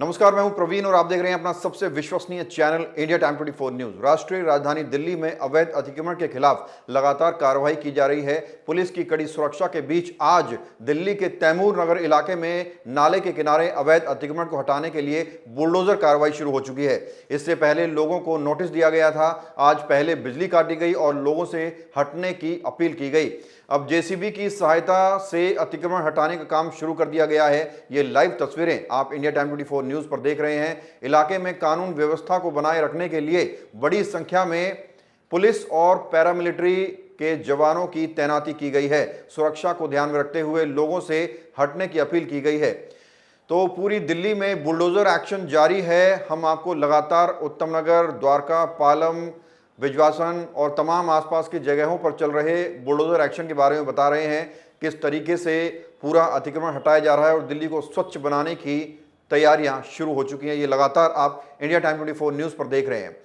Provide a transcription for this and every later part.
नमस्कार, मैं हूं प्रवीण और आप देख रहे हैं अपना सबसे विश्वसनीय चैनल इंडिया टाइम 24 न्यूज। राष्ट्रीय राजधानी दिल्ली में अवैध अतिक्रमण के खिलाफ लगातार कार्रवाई की जा रही है। पुलिस की कड़ी सुरक्षा के बीच आज दिल्ली के तैमूर नगर इलाके में नाले के किनारे अवैध अतिक्रमण को हटाने के लिए बुलडोजर कार्रवाई शुरू हो चुकी है। इससे पहले लोगों को नोटिस दिया गया था। आज पहले बिजली काटी गई और लोगों से हटने की अपील की गई। अब जेसीबी की सहायता से अतिक्रमण हटाने का काम शुरू कर दिया गया है। ये लाइव तस्वीरें आप इंडिया टाइम 24 न्यूज पर देख रहे हैं। इलाके में कानून व्यवस्था को बनाए रखने के लिए बड़ी संख्या में पुलिस और पैरामिलिट्री के जवानों की तैनाती की गई है। सुरक्षा को ध्यान में रखते हुए लोगों से हटने की अपील की गई है। तो पूरी दिल्ली में बुलडोजर एक्शन जारी है। हम आपको लगातार उत्तम नगर, द्वारका, पालम, बिजवासन और तमाम आसपास की जगहों पर चल रहे बुलडोजर एक्शन के बारे में बता रहे हैं। किस तरीके से पूरा अतिक्रमण हटाया जा रहा है और दिल्ली को स्वच्छ बनाने की तैयारियां शुरू हो चुकी हैं। ये लगातार आप इंडिया टाइम 24 न्यूज़ पर देख रहे हैं।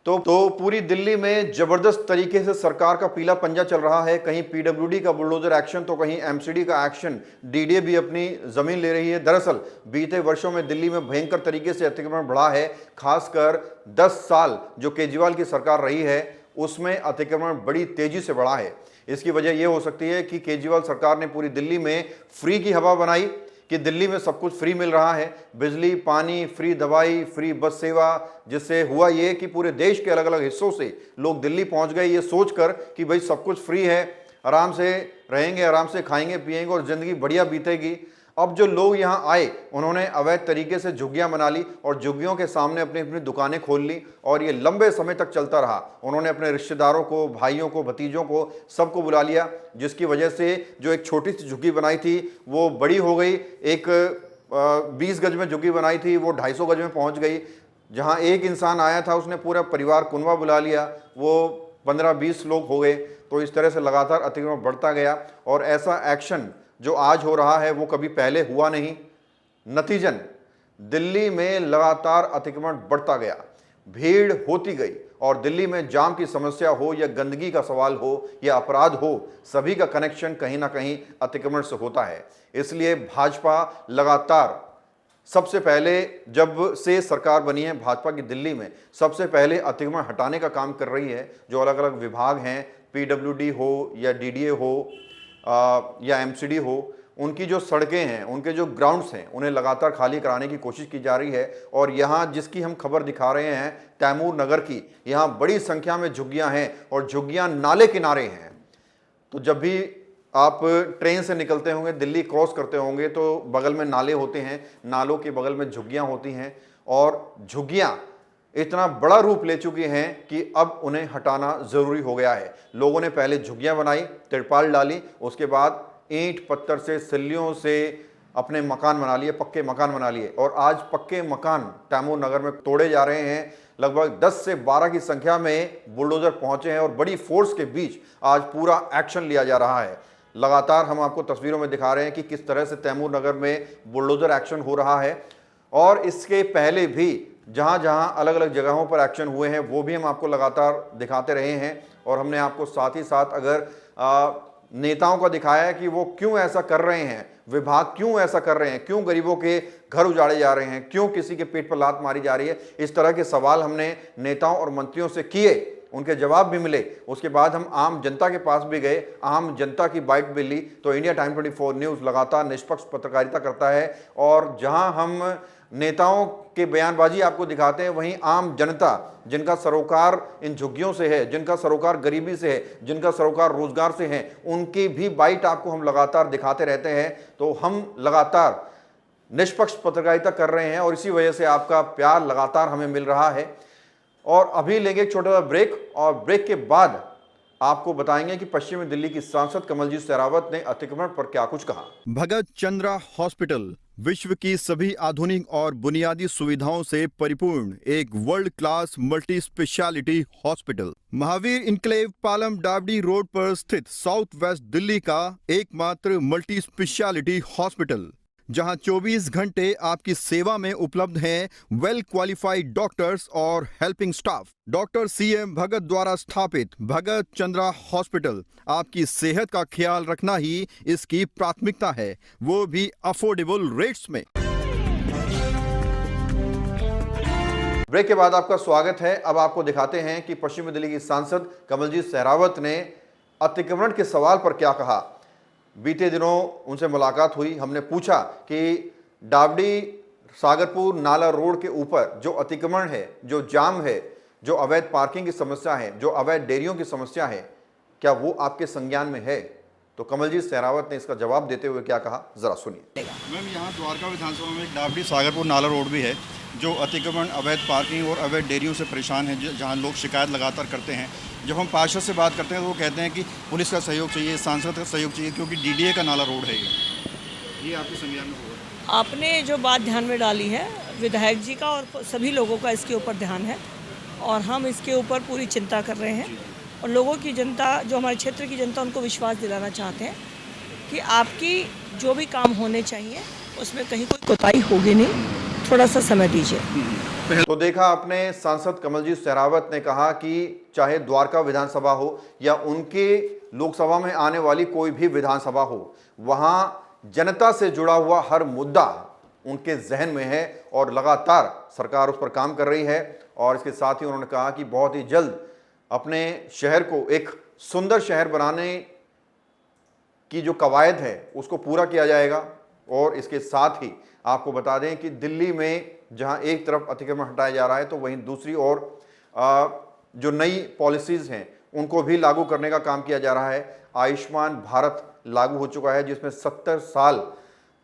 तो पूरी दिल्ली में जबरदस्त तरीके से सरकार का पीला पंजा चल रहा है। कहीं पीडब्ल्यूडी का बुलडोजर एक्शन तो कहीं एमसीडी का एक्शन। डीडीए भी अपनी जमीन ले रही है। दरअसल बीते वर्षों में दिल्ली में भयंकर तरीके से अतिक्रमण बढ़ा है। खासकर 10 साल जो केजरीवाल की सरकार रही है उसमें अतिक्रमण बड़ी तेजी से बढ़ा है। इसकी वजह यह हो सकती है कि केजरीवाल सरकार ने पूरी दिल्ली में फ्री की हवा बनाई कि दिल्ली में सब कुछ फ्री मिल रहा है, बिजली, पानी, फ्री दवाई, फ्री बस सेवा, जिससे हुआ ये कि पूरे देश के अलग अलग हिस्सों से लोग दिल्ली पहुंच गए ये सोचकर कि भाई सब कुछ फ्री है, आराम से रहेंगे, आराम से खाएंगे पिएंगे और ज़िंदगी बढ़िया बीतेगी। अब जो लोग यहाँ आए उन्होंने अवैध तरीके से झुग्गियाँ बना ली और झुग्गियों के सामने अपनी अपनी दुकानें खोल ली और ये लंबे समय तक चलता रहा। उन्होंने अपने रिश्तेदारों को, भाइयों को, भतीजों को, सबको बुला लिया, जिसकी वजह से जो एक छोटी सी झुग्गी बनाई थी वो बड़ी हो गई। एक 20 गज में झुग्गी बनाई थी वो 250 गज में पहुँच गई। जहाँ एक इंसान आया था उसने पूरा परिवार कुनबा बुला लिया, वो 15-20 लोग हो गए। तो इस तरह से लगातार अतिक्रमण बढ़ता गया और ऐसा एक्शन जो आज हो रहा है वो कभी पहले हुआ नहीं। नतीजन दिल्ली में लगातार अतिक्रमण बढ़ता गया, भीड़ होती गई और दिल्ली में जाम की समस्या हो या गंदगी का सवाल हो या अपराध हो, सभी का कनेक्शन कहीं ना कहीं अतिक्रमण से होता है। इसलिए भाजपा लगातार सबसे पहले जब से सरकार बनी है भाजपा की दिल्ली में सबसे पहले अतिक्रमण हटाने का काम कर रही है। जो अलग अलग विभाग हैं, पीडब्ल्यूडी हो या डीडीए हो या एमसीडी हो, उनकी जो सड़कें हैं, उनके जो ग्राउंड्स हैं, उन्हें लगातार खाली कराने की कोशिश की जा रही है। और यहाँ जिसकी हम खबर दिखा रहे हैं तैमूर नगर की, यहाँ बड़ी संख्या में झुग्गियाँ हैं और झुग्गियाँ नाले किनारे हैं। तो जब भी आप ट्रेन से निकलते होंगे, दिल्ली क्रॉस करते होंगे तो बगल में नाले होते हैं, नालों के बगल में झुग्गियाँ होती हैं और झुग्गियाँ इतना बड़ा रूप ले चुकी हैं कि अब उन्हें हटाना ज़रूरी हो गया है। लोगों ने पहले झुग्गियाँ बनाई, तिरपाल डाली, उसके बाद ईंट पत्थर से, सिल्लियों से अपने मकान बना लिए, पक्के मकान बना लिए और आज पक्के मकान तैमूर नगर में तोड़े जा रहे हैं। लगभग 10 से 12 की संख्या में बुलडोजर पहुंचे हैं और बड़ी फोर्स के बीच आज पूरा एक्शन लिया जा रहा है। लगातार हम आपको तस्वीरों में दिखा रहे हैं कि किस तरह से तैमूर नगर में बुलडोजर एक्शन हो रहा है। और इसके पहले भी जहाँ जहाँ अलग अलग जगहों पर एक्शन हुए हैं वो भी हम आपको लगातार दिखाते रहे हैं। और हमने आपको साथ ही साथ अगर नेताओं का दिखाया है कि वो क्यों ऐसा कर रहे हैं, विभाग क्यों ऐसा कर रहे हैं, क्यों गरीबों के घर उजाड़े जा रहे हैं, क्यों किसी के पेट पर लात मारी जा रही है। इस तरह के सवाल हमने नेताओं और मंत्रियों से किए, उनके जवाब भी मिले। उसके बाद हम आम जनता के पास भी गए, आम जनता की बाइट भी ली। तो इंडिया टाइम 24 न्यूज़ लगातार निष्पक्ष पत्रकारिता करता है और जहां हम नेताओं के बयानबाजी आपको दिखाते हैं, वहीं आम जनता जिनका सरोकार इन झुग्गियों से है, जिनका सरोकार गरीबी से है, जिनका सरोकार रोजगार से है, उनकी भी बाइट आपको हम लगातार दिखाते रहते हैं। तो हम लगातार निष्पक्ष पत्रकारिता कर रहे हैं और इसी वजह से आपका प्यार लगातार हमें मिल रहा है। और अभी लेंगे एक छोटा सा ब्रेक और ब्रेक के बाद आपको बताएंगे कि पश्चिमी दिल्ली की सांसद कमलजीत शेरावत ने अतिक्रमण पर क्या कुछ कहा। भगत चंद्रा हॉस्पिटल विश्व की सभी आधुनिक और बुनियादी सुविधाओं से परिपूर्ण एक world class multi speciality hospital Mahavir enclave Palam डावडी रोड पर स्थित साउथ वेस्ट दिल्ली का एकमात्र मल्टी स्पेशलिटी हॉस्पिटल, जहां 24 घंटे आपकी सेवा में उपलब्ध हैं वेल क्वालिफाइड डॉक्टर्स और हेल्पिंग स्टाफ। डॉक्टर CM भगत द्वारा स्थापित भगत चंद्रा हॉस्पिटल आपकी सेहत का ख्याल रखना ही इसकी प्राथमिकता है, वो भी अफोर्डेबल रेट्स में। ब्रेक के बाद आपका स्वागत है। अब आपको दिखाते हैं कि पश्चिमी दिल्ली की सांसद कमलजीत सहरावत ने अतिक्रमण के सवाल पर क्या कहा। बीते दिनों उनसे मुलाकात हुई, हमने पूछा कि डावडी सागरपुर नाला रोड के ऊपर जो अतिक्रमण है, जो जाम है, जो अवैध पार्किंग की समस्या है, जो अवैध डेयरियों की समस्या है, क्या वो आपके संज्ञान में है? तो कमलजीत सहरावत ने इसका जवाब देते हुए क्या कहा, जरा सुनिए। मैम, यहाँ द्वारका विधानसभा में एक डावडी सागरपुर नाला रोड भी है जो अतिक्रमण, अवैध पार्किंग और अवैध डेयरियों से परेशान है, जहाँ लोग शिकायत लगातार करते हैं। जब हम पार्षद से बात करते हैं तो वो कहते हैं कि पुलिस का सहयोग चाहिए, सांसद का सहयोग चाहिए, क्योंकि डीडीए का नाला रोड है ये आपके संज्ञान में होगा? आपने जो बात ध्यान में डाली है, विधायक जी का और सभी लोगों का इसके ऊपर ध्यान है और हम इसके ऊपर पूरी चिंता कर रहे हैं और लोगों की जनता, जो हमारे क्षेत्र की जनता, उनको विश्वास दिलाना चाहते हैं कि आपकी जो भी काम होने चाहिए उसमें कहीं कोई कोताही होगी नहीं, थोड़ा सा समय दीजिए। तो देखा आपने, सांसद कमलजीत सहरावत ने कहा कि चाहे द्वारका विधानसभा हो या उनके लोकसभा में आने वाली कोई भी विधानसभा हो, वहां जनता से जुड़ा हुआ हर मुद्दा उनके जहन में है और लगातार सरकार उस पर काम कर रही है। और इसके साथ ही उन्होंने कहा कि बहुत ही जल्द अपने शहर को एक सुंदर शहर बनाने की जो कवायद है उसको पूरा किया जाएगा। और इसके साथ ही आपको बता दें कि दिल्ली में जहां एक तरफ अतिक्रमण हटाया जा रहा है तो वहीं दूसरी ओर जो नई पॉलिसीज़ हैं उनको भी लागू करने का काम किया जा रहा है। आयुष्मान भारत लागू हो चुका है, जिसमें 70 साल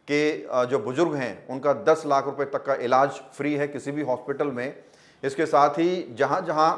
के जो बुजुर्ग हैं उनका 10 लाख रुपए तक का इलाज फ्री है किसी भी हॉस्पिटल में। इसके साथ ही जहां जहां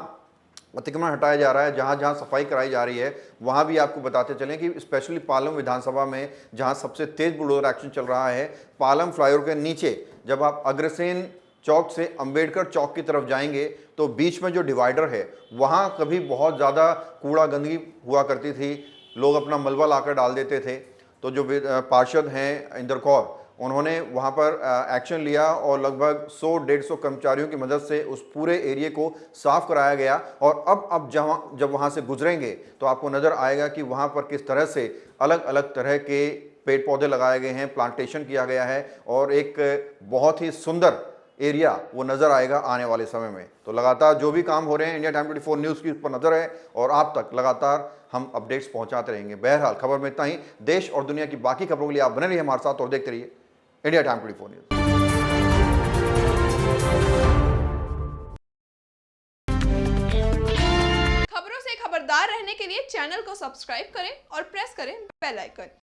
अतिक्रमण हटाया जा रहा है, जहां जहां सफाई कराई जा रही है, वहां भी आपको बताते चलें कि स्पेशली पालम विधानसभा में जहां सबसे तेज बुलडोजर एक्शन चल रहा है, पालम फ्लाईओवर के नीचे जब आप अग्रसेन चौक से अंबेडकर चौक की तरफ जाएंगे तो बीच में जो डिवाइडर है वहां कभी बहुत ज़्यादा कूड़ा गंदगी हुआ करती थी, लोग अपना मलबा लाकर डाल देते थे। तो जो पार्षद हैं इंदर कौर, उन्होंने वहाँ पर एक्शन लिया और लगभग 100-150 कर्मचारियों की मदद से उस पूरे एरिया को साफ कराया गया। और अब जब वहाँ से गुजरेंगे तो आपको नज़र आएगा कि वहाँ पर किस तरह से अलग अलग तरह के पेड़ पौधे लगाए गए हैं, प्लांटेशन किया गया है और एक बहुत ही सुंदर एरिया वो नज़र आएगा आने वाले समय में। तो लगातार जो भी काम हो रहे हैं, इंडिया टाइम 24 न्यूज़ की उस पर नज़र है और आप तक लगातार हम अपडेट्स पहुंचाते रहेंगे। बहरहाल खबर में इतना ही। देश और दुनिया की बाकी खबरों के लिए आप बने रहिए हमारे साथ और देखते रहिए इंडिया टाइम 24 न्यूज़। खबरों से खबरदार रहने के लिए चैनल को सब्सक्राइब करें और प्रेस करें बेल आइकन।